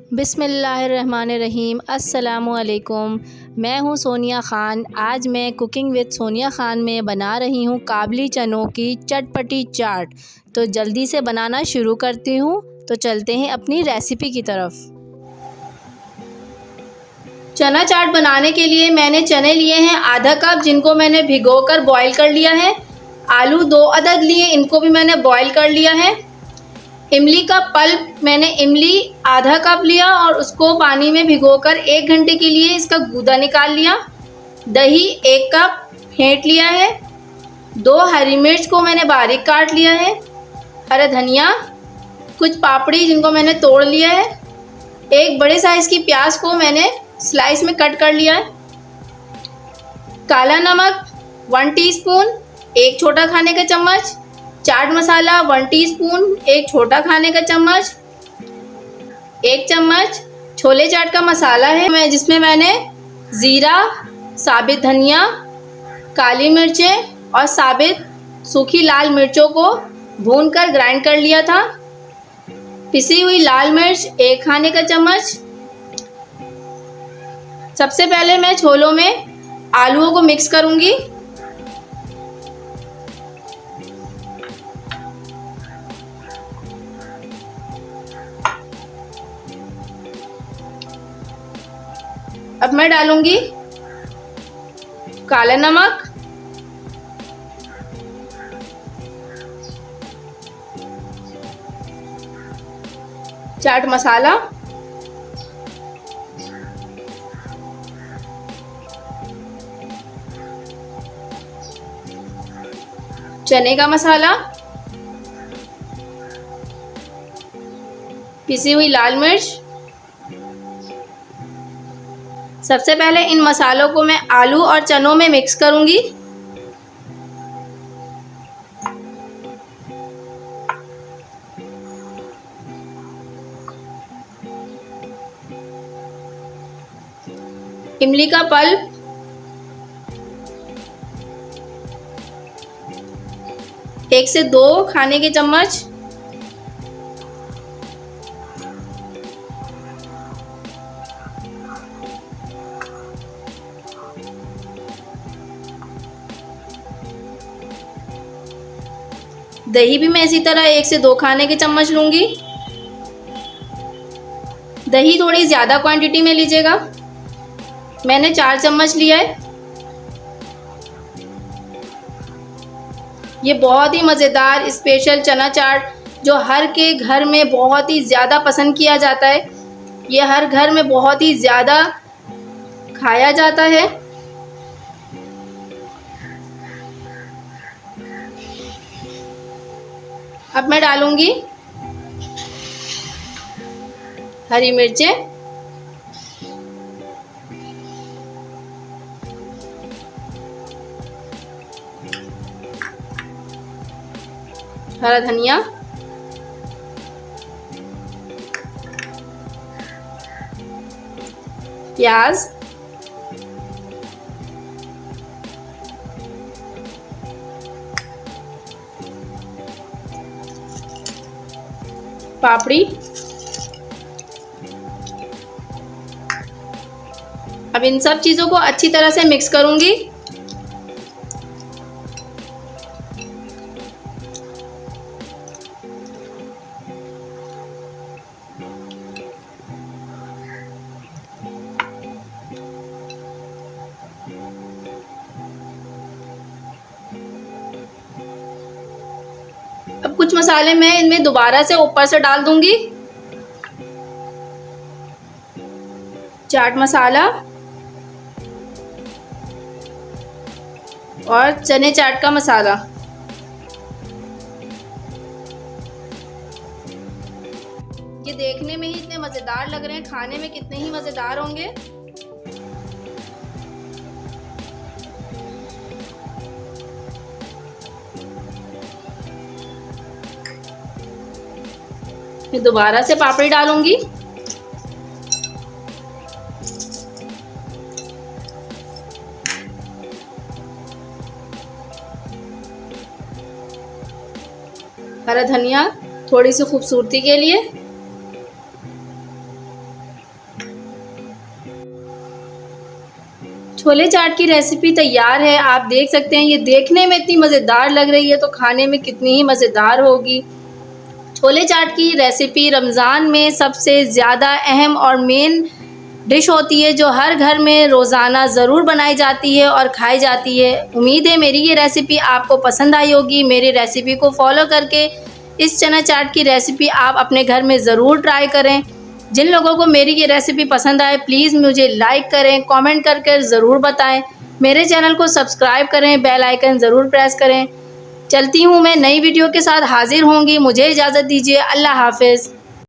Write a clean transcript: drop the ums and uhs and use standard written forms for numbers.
बिस्मिल्लाहिर्रहमानिर्रहीम। अस्सलामुअलैकुम। मैं हूँ सोनिया ख़ान। आज मैं कुकिंग विद सोनिया ख़ान में बना रही हूँ काबली चनों की चटपटी चाट। तो जल्दी से बनाना शुरू करती हूँ। तो चलते हैं अपनी रेसिपी की तरफ। चना चाट बनाने के लिए मैंने चने लिए हैं आधा कप, जिनको मैंने भिगोकर बॉईल कर लिया है। आलू 2 अदद लिए, इनको भी मैंने बॉईल कर लिया है। इमली का पल्प, मैंने इमली आधा कप लिया और उसको पानी में भिगोकर 1 घंटे के लिए इसका गूदा निकाल लिया। दही 1 कप फेंट लिया है। 2 हरी मिर्च को मैंने बारीक काट लिया है। हरा धनिया, कुछ पापड़ी जिनको मैंने तोड़ लिया है। 1 बड़े साइज़ की प्याज को मैंने स्लाइस में कट कर लिया है। काला नमक 1 टीस्पून, 1 छोटा खाने का चम्मच। चाट मसाला 1 टीस्पून, 1 छोटा खाने का चम्मच। 1 चम्मच छोले चाट का मसाला है जिसमें मैंने ज़ीरा, साबित धनिया, काली मिर्चें और साबित सूखी लाल मिर्चों को भूनकर ग्राइंड कर लिया था। पिसी हुई लाल मिर्च 1 खाने का चम्मच। सबसे पहले मैं छोलों में आलूओं को मिक्स करूंगी। अब मैं डालूंगी काला नमक, चाट मसाला, चने का मसाला, पिसी हुई लाल मिर्च। सबसे पहले इन मसालों को मैं आलू और चनों में मिक्स करूंगी। इमली का पल्प, 1 से 2 खाने के चम्मच। दही भी मैं इसी तरह 1 से 2 खाने के चम्मच लूंगी। दही थोड़ी ज़्यादा क्वांटिटी में लीजिएगा, मैंने 4 चम्मच लिया है। ये बहुत ही मज़ेदार स्पेशल चना चाट जो हर के घर में बहुत ही ज़्यादा पसंद किया जाता है। ये हर घर में बहुत ही ज़्यादा खाया जाता है। अब मैं डालूंगी हरी मिर्चें, हरा धनिया, प्याज, पापड़ी। अब इन सब चीज़ों को अच्छी तरह से मिक्स करूंगी। अब कुछ मसाले मैं इनमें दोबारा से ऊपर से डाल दूंगी। चाट मसाला और चने चाट का मसाला। ये देखने में ही इतने मज़ेदार लग रहे हैं, खाने में कितने ही मज़ेदार होंगे। मैं दोबारा से पापड़ी डालूंगी। हरा धनिया थोड़ी सी खूबसूरती के लिए। छोले चाट की रेसिपी तैयार है। आप देख सकते हैं, ये देखने में इतनी मज़ेदार लग रही है तो खाने में कितनी ही मज़ेदार होगी। छोले चाट की रेसिपी रमज़ान में सबसे ज़्यादा अहम और मेन डिश होती है, जो हर घर में रोज़ाना ज़रूर बनाई जाती है और खाई जाती है। उम्मीद है मेरी ये रेसिपी आपको पसंद आई होगी। मेरी रेसिपी को फॉलो करके इस चना चाट की रेसिपी आप अपने घर में ज़रूर ट्राई करें। जिन लोगों को मेरी ये रेसिपी पसंद आए प्लीज़ मुझे लाइक करें, कमेंट करके ज़रूर बताएं। मेरे चैनल को सब्सक्राइब करें, बेल आइकन ज़रूर प्रेस करें। चलती हूँ, मैं नई वीडियो के साथ हाज़िर होंगी। मुझे इजाज़त दीजिए। अल्लाह हाफ़िज़।